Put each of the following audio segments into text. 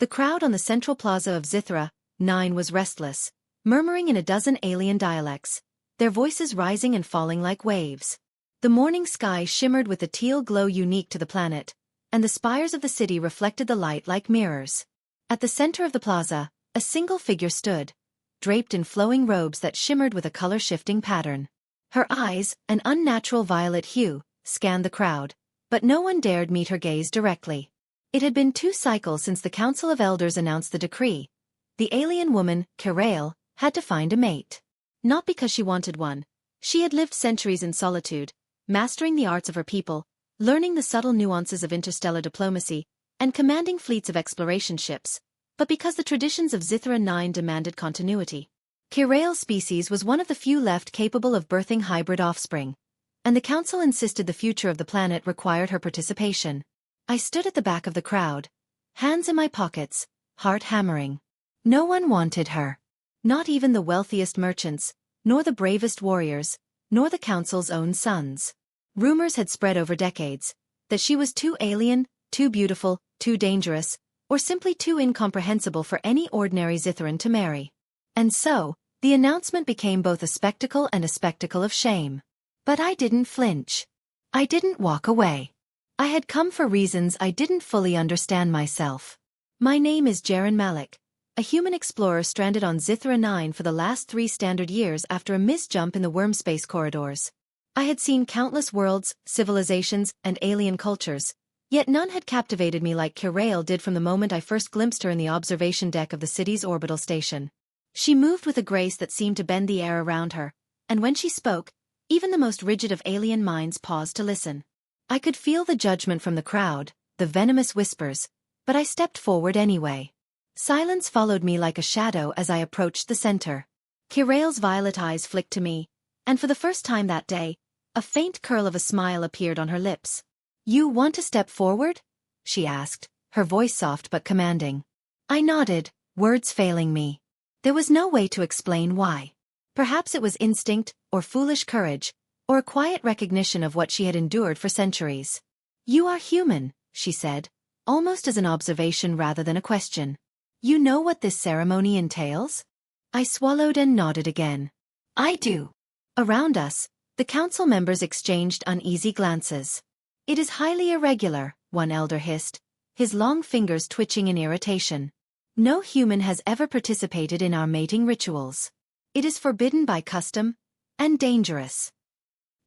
The crowd on the central plaza of Zithra 9 was restless, murmuring in a dozen alien dialects, their voices rising and falling like waves. The morning sky shimmered with a teal glow unique to the planet, and the spires of the city reflected the light like mirrors. At the center of the plaza, a single figure stood, draped in flowing robes that shimmered with a color-shifting pattern. Her eyes, an unnatural violet hue, scanned the crowd, but no one dared meet her gaze directly. It had been 2 cycles since the Council of Elders announced the decree. The alien woman, Kirail, had to find a mate. Not because she wanted one. She had lived centuries in solitude, mastering the arts of her people, learning the subtle nuances of interstellar diplomacy, and commanding fleets of exploration ships, but because the traditions of Zithra 9 demanded continuity. Kirail's species was one of the few left capable of birthing hybrid offspring, and the council insisted the future of the planet required her participation. I stood at the back of the crowd, hands in my pockets, heart hammering. No one wanted her. Not even the wealthiest merchants, nor the bravest warriors, nor the council's own sons. Rumors had spread over decades that she was too alien, too beautiful, too dangerous, or simply too incomprehensible for any ordinary Zithran to marry. And so, the announcement became both a spectacle and a spectacle of shame. But I didn't flinch. I didn't walk away. I had come for reasons I didn't fully understand myself. My name is Jaren Malik, a human explorer stranded on Zithra 9 for the last 3 standard years after a misjump in the worm space corridors. I had seen countless worlds, civilizations, and alien cultures, yet none had captivated me like Kirail did from the moment I first glimpsed her in the observation deck of the city's orbital station. She moved with a grace that seemed to bend the air around her, and when she spoke, even the most rigid of alien minds paused to listen. I could feel the judgment from the crowd, the venomous whispers, but I stepped forward anyway. Silence followed me like a shadow as I approached the center. Kirail's violet eyes flicked to me, and for the first time that day, a faint curl of a smile appeared on her lips. "You want to step forward?" she asked, her voice soft but commanding. I nodded, words failing me. There was no way to explain why. Perhaps it was instinct, or foolish courage, or a quiet recognition of what she had endured for centuries. "You are human," she said, almost as an observation rather than a question. "You know what this ceremony entails?" I swallowed and nodded again. "I do." Around us, the council members exchanged uneasy glances. "It is highly irregular," one elder hissed, his long fingers twitching in irritation. "No human has ever participated in our mating rituals. It is forbidden by custom, and dangerous."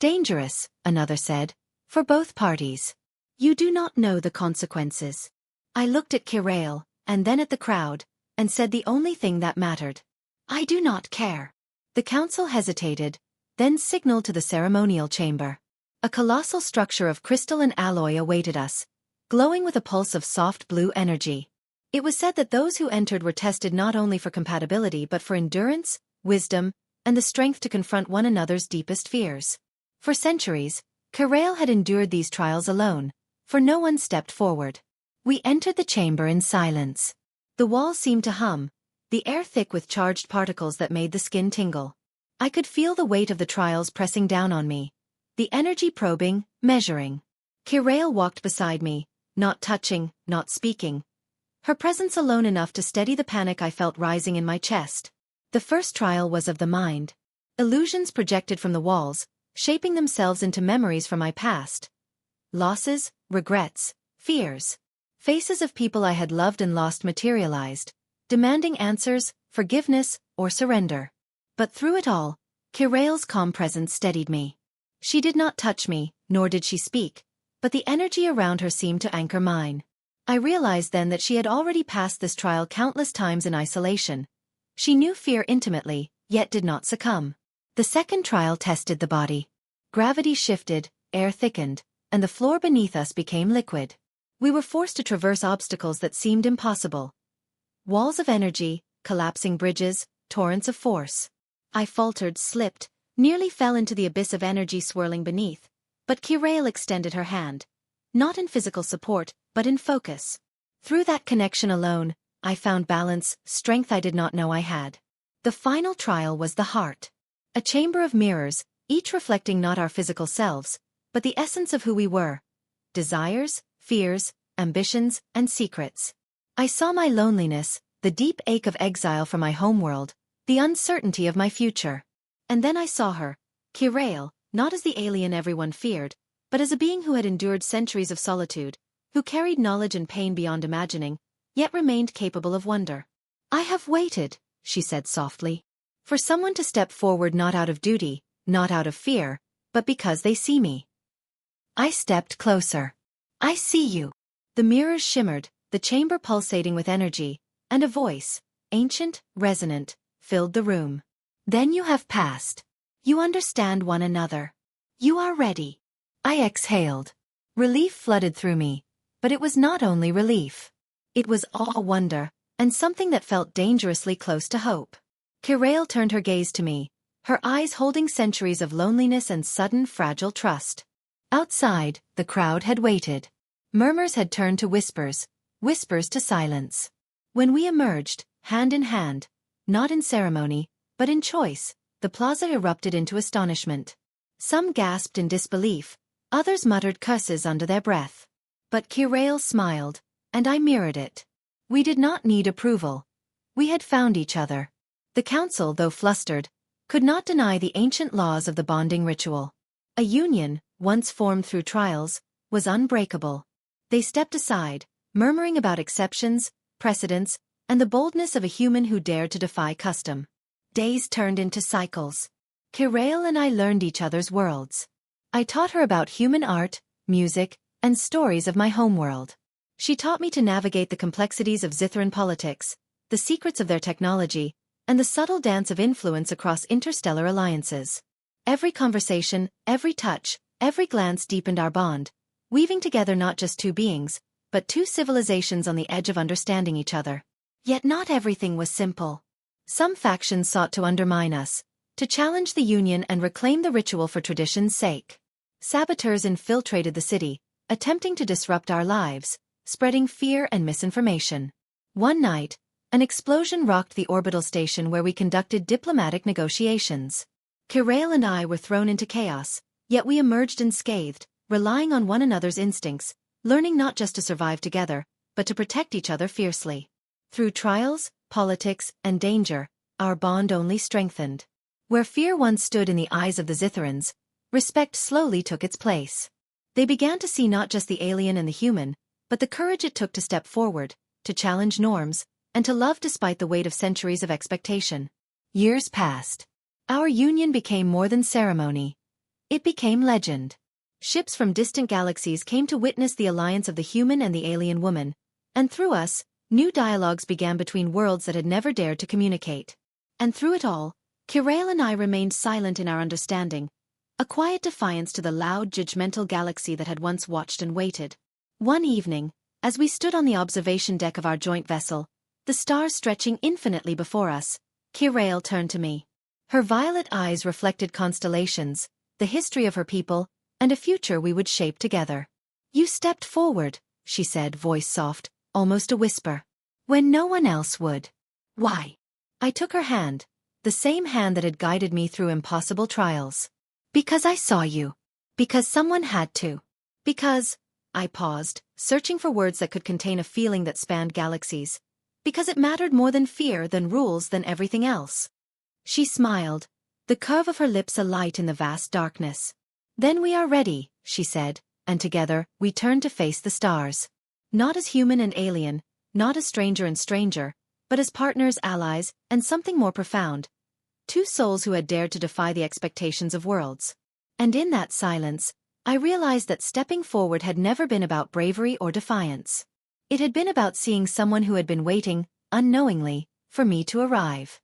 "Dangerous," another said, "for both parties. You do not know the consequences." I looked at Kirail, and then at the crowd, and said the only thing that mattered. "I do not care." The council hesitated, then signaled to the ceremonial chamber. A colossal structure of crystal and alloy awaited us, glowing with a pulse of soft blue energy. It was said that those who entered were tested not only for compatibility but for endurance, wisdom, and the strength to confront one another's deepest fears. For centuries, Kirail had endured these trials alone, for no one stepped forward. We entered the chamber in silence. The walls seemed to hum, the air thick with charged particles that made the skin tingle. I could feel the weight of the trials pressing down on me, the energy probing, measuring. Kirail walked beside me, not touching, not speaking. Her presence alone enough to steady the panic I felt rising in my chest. The first trial was of the mind. Illusions projected from the walls, shaping themselves into memories from my past. Losses, regrets, fears. Faces of people I had loved and lost materialized, demanding answers, forgiveness, or surrender. But through it all, Kirail's calm presence steadied me. She did not touch me, nor did she speak, but the energy around her seemed to anchor mine. I realized then that she had already passed this trial countless times in isolation. She knew fear intimately, yet did not succumb. The second trial tested the body. Gravity shifted, air thickened, and the floor beneath us became liquid. We were forced to traverse obstacles that seemed impossible. Walls of energy, collapsing bridges, torrents of force. I faltered, slipped, nearly fell into the abyss of energy swirling beneath, but Kirail extended her hand. Not in physical support, but in focus. Through that connection alone, I found balance, strength I did not know I had. The final trial was the heart. A chamber of mirrors, each reflecting not our physical selves, but the essence of who we were. Desires, fears, ambitions, and secrets. I saw my loneliness, the deep ache of exile from my homeworld, the uncertainty of my future. And then I saw her, Kirail, not as the alien everyone feared, but as a being who had endured centuries of solitude, who carried knowledge and pain beyond imagining, yet remained capable of wonder. I have waited, she said softly, for someone to step forward not out of duty, not out of fear, but because they see me. I stepped closer. I see you. The mirrors shimmered, the chamber pulsating with energy, and a voice, ancient, resonant, filled the room. Then you have passed. You understand one another. You are ready. I exhaled. Relief flooded through me, but it was not only relief. It was awe, wonder, and something that felt dangerously close to hope. Kirail turned her gaze to me, her eyes holding centuries of loneliness and sudden fragile trust. Outside, the crowd had waited. Murmurs had turned to whispers, whispers to silence. When we emerged, hand in hand, not in ceremony, but in choice, the plaza erupted into astonishment. Some gasped in disbelief, others muttered curses under their breath. But Kirail smiled, and I mirrored it. We did not need approval. We had found each other. The council, though flustered, could not deny the ancient laws of the bonding ritual. A union, once formed through trials, was unbreakable. They stepped aside, murmuring about exceptions, precedents, and the boldness of a human who dared to defy custom. Days turned into cycles. Kirail and I learned each other's worlds. I taught her about human art, music, and stories of my homeworld. She taught me to navigate the complexities of Zithran politics, the secrets of their technology, and the subtle dance of influence across interstellar alliances. Every conversation, every touch, every glance deepened our bond, weaving together not just two beings, but two civilizations on the edge of understanding each other. Yet not everything was simple. Some factions sought to undermine us, to challenge the union and reclaim the ritual for tradition's sake. Saboteurs infiltrated the city, attempting to disrupt our lives, spreading fear and misinformation. One night, an explosion rocked the orbital station where we conducted diplomatic negotiations. Kirail and I were thrown into chaos, yet we emerged unscathed, relying on one another's instincts, learning not just to survive together, but to protect each other fiercely. Through trials, politics, and danger, our bond only strengthened. Where fear once stood in the eyes of the Zithrans, respect slowly took its place. They began to see not just the alien and the human, but the courage it took to step forward, to challenge norms, and to love despite the weight of centuries of expectation. Years passed. Our union became more than ceremony. It became legend. Ships from distant galaxies came to witness the alliance of the human and the alien woman, and through us, new dialogues began between worlds that had never dared to communicate. And through it all, Kirail and I remained silent in our understanding, a quiet defiance to the loud, judgmental galaxy that had once watched and waited. One evening, as we stood on the observation deck of our joint vessel, the stars stretching infinitely before us, Kirail turned to me. Her violet eyes reflected constellations, the history of her people, and a future we would shape together. You stepped forward, she said, voice soft, almost a whisper, when no one else would. Why? I took her hand, the same hand that had guided me through impossible trials. Because I saw you. Because someone had to. Because, I paused, searching for words that could contain a feeling that spanned galaxies. Because it mattered more than fear, than rules, than everything else. She smiled, the curve of her lips alight in the vast darkness. Then we are ready, she said, and together, we turned to face the stars. Not as human and alien, not as stranger and stranger, but as partners, allies, and something more profound. Two souls who had dared to defy the expectations of worlds. And in that silence, I realized that stepping forward had never been about bravery or defiance. It had been about seeing someone who had been waiting, unknowingly, for me to arrive.